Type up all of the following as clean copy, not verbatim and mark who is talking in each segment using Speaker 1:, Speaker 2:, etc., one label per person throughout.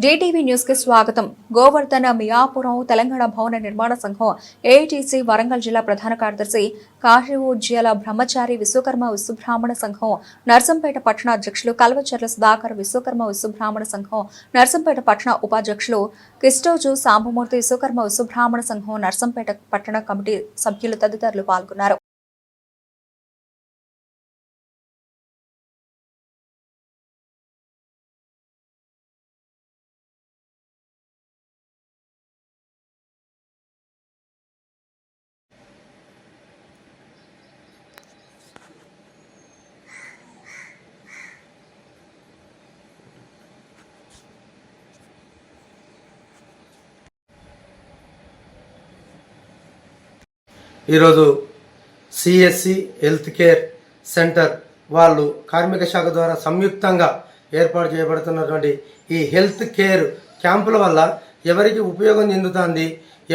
Speaker 1: JTV news కి స్వాగతం. గోవర్ధన మియాపురం తెలంగాణ భవన నిర్మాణ సంఘం ఏఐటీసీ వరంగల్ జిల్లా ప్రధాన కార్యదర్శి కాశీవుజ్జల బ్రహ్మచారి విశ్వకర్మ విశ్వబ్రాహ్మణ సంఘం నర్సంపేట పట్టణ అధ్యక్షులు కల్వచర్ల సుధాకర్ విశ్వకర్మ విశ్వబ్రాహ్మణ సంఘం నర్సంపేట పట్టణ ఉపాధ్యక్షులు కిస్టోజు సాంబమూర్తి విశ్వకర్మ విశ్వబ్రాహ్మణ సంఘం నర్సంపేట పట్టణ కమిటీ సభ్యులు తదితరులు పాల్గొన్నారు.
Speaker 2: ఈరోజు సిఎస్సి హెల్త్ కేర్ సెంటర్ వాళ్ళు కార్మిక శాఖ ద్వారా సంయుక్తంగా ఏర్పాటు చేయబడుతున్నటువంటి ఈ హెల్త్ కేర్ క్యాంపుల వల్ల ఎవరికి ఉపయోగం చెందుతుంది,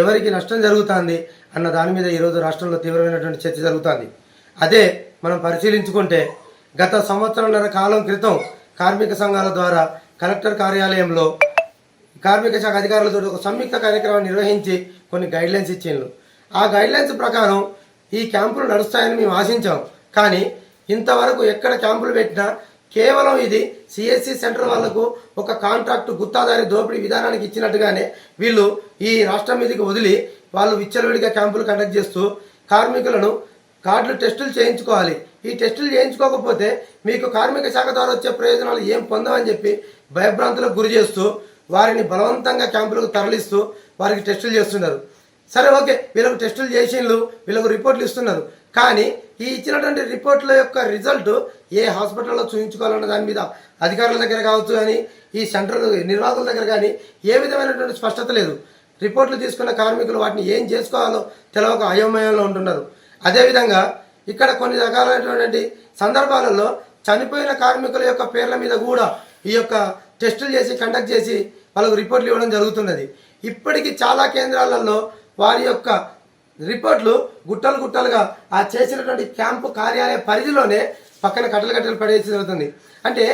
Speaker 2: ఎవరికి నష్టం జరుగుతుంది అన్న దాని మీద ఈరోజు రాష్ట్రంలో తీవ్రమైనటువంటి చర్చ జరుగుతుంది. అదే మనం పరిశీలించుకుంటే గత సంవత్సరంన్నర కాలం క్రితం కార్మిక సంఘాల ద్వారా కలెక్టర్ కార్యాలయంలో కార్మిక శాఖ అధికారులతో ఒక సంయుక్త కార్యక్రమాన్ని నిర్వహించి కొన్ని గైడ్లైన్స్ ఇచ్చిండ్రు. ఆ గైడ్లైన్స్ ప్రకారం ఈ క్యాంపులు నడుస్తాయని మేము ఆశించాం. కానీ ఇంతవరకు ఎక్కడ క్యాంపులు పెట్టినా కేవలం ఇది సిఎస్సి సెంటర్ వాళ్లకు ఒక కాంట్రాక్ట్ గుత్తాదారి దోపిడీ విధానానికి ఇచ్చినట్టుగానే వీళ్ళు ఈ రాష్ట్రం మీదకి వదిలి వాళ్ళు విచ్చలవిడిగా క్యాంపులు కండక్ట్ చేస్తూ కార్మికులను కార్డులు టెస్టులు చేయించుకోవాలి, ఈ టెస్టులు చేయించుకోకపోతే మీకు కార్మిక శాఖ ద్వారా వచ్చే ప్రయోజనాలు ఏం పొందమని చెప్పి భయభ్రాంతులకు గురి చేస్తూ వారిని బలవంతంగా క్యాంపులకు తరలిస్తూ వారికి టెస్టులు చేస్తున్నారు. సరే, ఓకే, వీళ్ళకు టెస్టులు చేసిండ్రు, వీళ్ళకు రిపోర్ట్లు ఇస్తున్నారు. కానీ ఈ ఇచ్చినటువంటి రిపోర్ట్ల యొక్క రిజల్ట్ ఏ హాస్పిటల్లో చూపించుకోవాలన్న దాని మీద అధికారుల దగ్గర కావచ్చు కానీ ఈ సెంటర్ నిర్వాహకుల దగ్గర కానీ ఏ విధమైనటువంటి స్పష్టత లేదు. రిపోర్ట్లు తీసుకున్న కార్మికులు వాటిని ఏం చేసుకోవాలో తెలవక అయోమయంలో ఉంటున్నారు. అదేవిధంగా ఇక్కడ కొన్ని రకాలైనటువంటి సందర్భాలలో చనిపోయిన కార్మికుల యొక్క పేర్ల మీద కూడా ఈ యొక్క టెస్టులు చేసి కండక్ట్ చేసి వాళ్ళకు రిపోర్ట్లు ఇవ్వడం జరుగుతున్నది. ఇప్పటికీ చాలా కేంద్రాలలో వారి యొక్క రిపోర్ట్లు గుట్టలు గుట్టలుగా ఆ చేసినటువంటి క్యాంపు కార్యాలయ పరిధిలోనే పక్కన కట్టలు పడేసి జరుగుతుంది. అంటే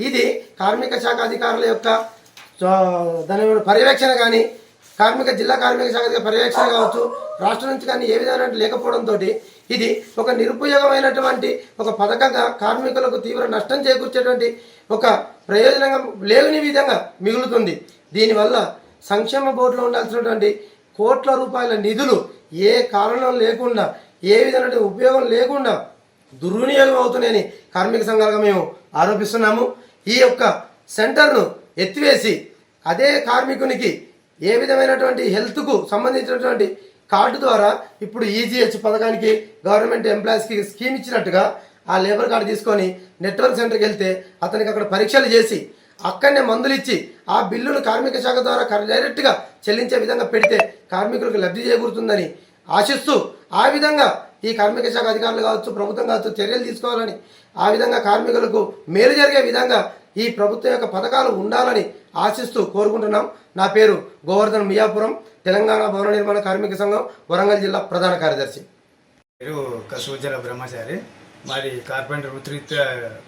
Speaker 2: ఇది కార్మిక శాఖ అధికారుల యొక్క దాని పర్యవేక్షణ కానీ జిల్లా కార్మిక శాఖ పర్యవేక్షణ కావచ్చు, రాష్ట్రం నుంచి కానీ ఏ విధంగా లేకపోవడంతో ఇది ఒక నిరుపయోగమైనటువంటి ఒక పథకంగా కార్మికులకు తీవ్ర నష్టం చేకూర్చేటువంటి ఒక ప్రయోజనంగా లేని విధంగా మిగులుతుంది. దీనివల్ల సంక్షేమ బోర్డులో ఉండాల్సినటువంటి కోట్ల రూపాయల నిధులు ఏ కారణం లేకుండా ఏ విధమైన ఉపయోగం లేకుండా దుర్వినియోగం అవుతున్నాయని కార్మిక సంఘాలుగా మేము ఆరోపిస్తున్నాము. ఈ యొక్క సెంటర్ను ఎత్తివేసి అదే కార్మికునికి ఏ విధమైనటువంటి హెల్త్కు సంబంధించినటువంటి కార్డు ద్వారా ఇప్పుడు ఈజీహెచ్ పథకానికి గవర్నమెంట్ ఎంప్లాయీస్కి స్కీమ్ ఇచ్చినట్టుగా ఆ లేబర్ కార్డు తీసుకొని నెట్వర్క్ సెంటర్కి వెళ్తే అతనికి అక్కడ పరీక్షలు చేసి అక్కడనే మందులు ఇచ్చి ఆ బిల్లును కార్మిక శాఖ ద్వారా డైరెక్ట్గా చెల్లించే విధంగా పెడితే కార్మికులకు లబ్ధి చేకూరుతుందని ఆశిస్తూ ఆ విధంగా ఈ కార్మిక శాఖ అధికారులు కావచ్చు, ప్రభుత్వం కావచ్చు చర్యలు తీసుకోవాలని, ఆ విధంగా కార్మికులకు మేలు జరిగే విధంగా ఈ ప్రభుత్వం యొక్క పథకాలు ఉండాలని ఆశిస్తూ కోరుకుంటున్నాం. నా పేరు గోవర్ధన్ మియాపురం, తెలంగాణ భవన నిర్మాణ కార్మిక సంఘం వరంగల్ జిల్లా ప్రధాన కార్యదర్శి.
Speaker 3: పేరు కాశీవుజ్జల బ్రహ్మచారి. మాది కార్పెంటర్ వృత్తిరీత్యా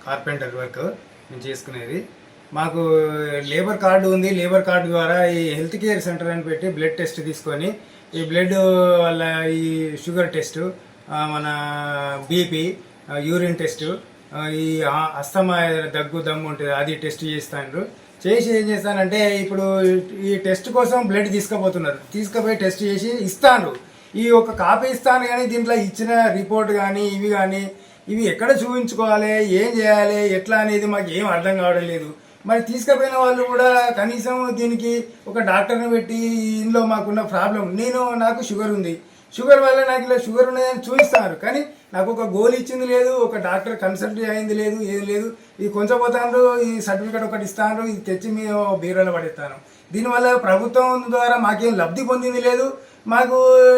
Speaker 3: కార్పెంటర్ వర్క్ మేము చేసుకునేది. మాకు లేబర్ కార్డు ఉంది. లేబర్ కార్డు ద్వారా ఈ హెల్త్ కేర్ సెంటర్ అని పెట్టి బ్లడ్ టెస్ట్ తీసుకొని ఈ బ్లడ్ వల్ల ఈ షుగర్ టెస్టు, మన బీపీ, యూరిన్ టెస్టు, ఈ అస్తమా దగ్గు దమ్ము ఉంటుంది అది టెస్ట్ చేస్తాను. చేసి ఏం చేస్తానంటే ఇప్పుడు ఈ టెస్ట్ కోసం బ్లడ్ తీసుకుపోయి టెస్ట్ చేసి ఇస్తాను. ఈ ఒక కాపీ ఇస్తాను కానీ దీంట్లో ఇచ్చిన రిపోర్ట్ కానీ ఇవి ఎక్కడ చూపించుకోవాలి, ఏం చేయాలి, ఎట్లా అనేది మాకు ఏం అర్థం కావడం లేదు. మరి తీసుకుపోయిన వాళ్ళు కూడా కనీసం దీనికి ఒక డాక్టర్ని పెట్టి ఇందులో మాకున్న ప్రాబ్లం, నాకు షుగర్ ఉంది, షుగర్ వల్ల నాకు ఇలా షుగర్ ఉన్నదని చూపిస్తారు, కానీ నాకు ఒక గోల్ ఇచ్చింది లేదు, ఒక డాక్టర్ కన్సల్ట్ అయింది లేదు, ఏది లేదు. ఇది కొంచెం పోతాను, ఈ సర్టిఫికేట్ ఒకటి ఇస్తాను, ఇది తెచ్చి మేము బీరోలో పడేస్తాను. దీనివల్ల ప్రభుత్వం ద్వారా మాకేం లబ్ధి పొందింది లేదు,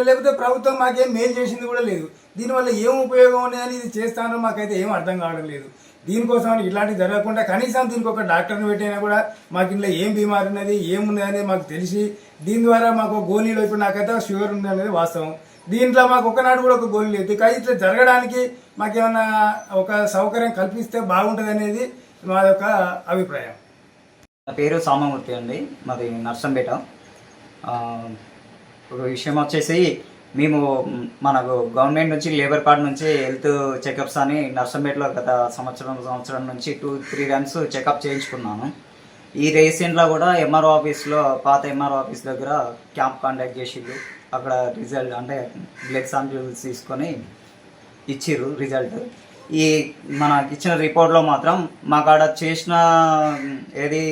Speaker 3: లేకపోతే ప్రభుత్వం మాకేం మేలు చేసింది కూడా లేదు. దీనివల్ల ఏం ఉపయోగం ఉండేదని ఇది చేస్తానో మాకైతే ఏం అర్థం కావడం లేదు. దీనికోసం ఇట్లాంటివి జరగకుండా కనీసం దీనికి ఒక డాక్టర్ని పెట్టినా కూడా మాకు ఇంట్లో ఏం బీమారి ఉన్నది, ఏమున్నది అనేది మాకు తెలిసి దీని ద్వారా మాకు గోళీలో ఇప్పుడు నాకైతే షుగర్ ఉంది అనేది వాస్తవం. దీంట్లో మాకు ఒకనాడు కూడా ఒక గోళీ లేదు. కానీ ఇట్లా జరగడానికి మాకేమన్నా ఒక సౌకర్యం కల్పిస్తే బాగుంటుంది అనేది మా యొక్క అభిప్రాయం.
Speaker 4: నా పేరు సామమూర్తి అండి, మాది నర్సంపేట. ఆ, ఒక విషయం వచ్చేసి మేము మనకు గవర్నమెంట్ నుంచి లేబర్ కార్డ్ నుంచి హెల్త్ చెకప్స్ అని నర్సంపేటలో గత సంవత్సరం నుంచి 2-3 రన్స్ చెకప్ చేయించుకున్నాను. ఈ రీసెంట్లో కూడా ఎంఆర్ఓ ఆఫీస్లో, పాత ఎంఆర్ఓ ఆఫీస్ దగ్గర క్యాంప్ కాంటాక్ట్ చేసిళ్ళు. అక్కడ రిజల్ట్ అంటే బ్లడ్ శాంపిల్స్ తీసుకొని ఇచ్చిర్రు రిజల్ట్. ఈ మనకి ఇచ్చిన రిపోర్ట్లో మాత్రం మా కాడ చేసిన ఏది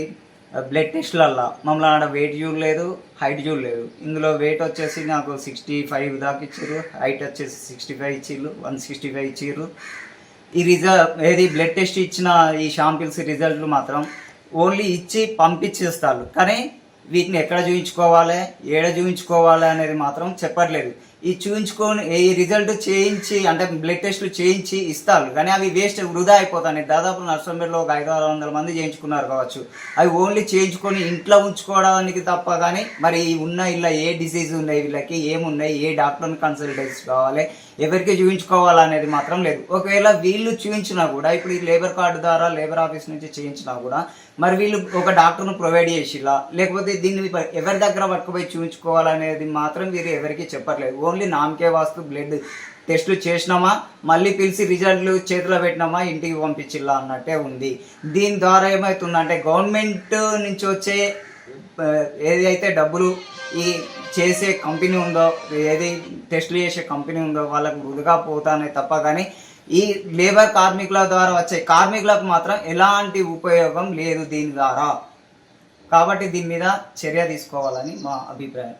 Speaker 4: బ్లడ్ టెస్ట్లల్లో మమ్మల్ని ఆడ వెయిట్ చూడలేదు, హైట్ చూడలేదు. ఇందులో వెయిట్ వచ్చేసి నాకు 65 దాకా ఇచ్చారు, హైట్ వచ్చేసి 65 ఇచ్చిర్రు, 165 ఇచ్చిర్రు. ఈ ఏది బ్లడ్ టెస్ట్ ఇచ్చిన ఈ శాంపిల్స్ రిజల్ట్లు మాత్రం ఓన్లీ ఇచ్చి పంపించేస్తారు, కానీ వీటిని ఎక్కడ చూయించుకోవాలి, ఏడ చూయించుకోవాలి అనేది మాత్రం చెప్పట్లేదు. ఈ చూయించుకొని ఈ రిజల్ట్ చేయించి అంటే బ్లడ్ టెస్ట్లు చేయించి ఇస్తారు, కానీ అవి వేస్ట్, వృధా అయిపోతాయి. దాదాపు నర్సంపేటలో ఒక 500-600 మంది చేయించుకున్నారు కావచ్చు. అవి ఓన్లీ చేయించుకొని ఇంట్లో ఉంచుకోవడానికి తప్ప, కానీ మరి ఉన్న ఇలా ఏ డిసీజ్ ఉన్నాయి, వీళ్ళకి ఏమున్నాయి, ఏ డాక్టర్ని కన్సల్టేషన్ కావాలి, ఎవరికి చూయించుకోవాలనేది మాత్రం లేదు. ఒకవేళ వీళ్ళు చూయించినా కూడా, ఇప్పుడు ఈ లేబర్ కార్డు ద్వారా లేబర్ ఆఫీస్ నుంచి చేయించినా కూడా మరి వీళ్ళు ఒక డాక్టర్ను ప్రొవైడ్ చేసిలా, లేకపోతే దీన్ని ఎవరి దగ్గర పట్టుకుపోయి చూయించుకోవాలనేది మాత్రం వీరు ఎవరికి చెప్పట్లేదు. ఓన్లీ నామకే వాస్తు బ్లడ్ టెస్టులు చేసినామా, మళ్ళీ పిలిచి రిజల్ట్లు చేతిలో పెట్టినామా, ఇంటికి పంపించిల్లా అన్నట్టే ఉంది. దీని ద్వారా ఏమవుతుందంటే గవర్నమెంట్ నుంచి వచ్చే ఏదైతే డబ్బులు ఈ చేసే కంపెనీ ఉందో, ఏది టెస్టులు చేసే కంపెనీ ఉందో వాళ్ళకు వృధుగా పోతానే తప్ప, కానీ ఈ లేబర్ కార్మికుల ద్వారా వచ్చే కార్మికులకు మాత్రం ఎలాంటి ఉపయోగం లేదు దీని ద్వారా. కాబట్టి దీని మీద చర్య తీసుకోవాలని మా అభిప్రాయం.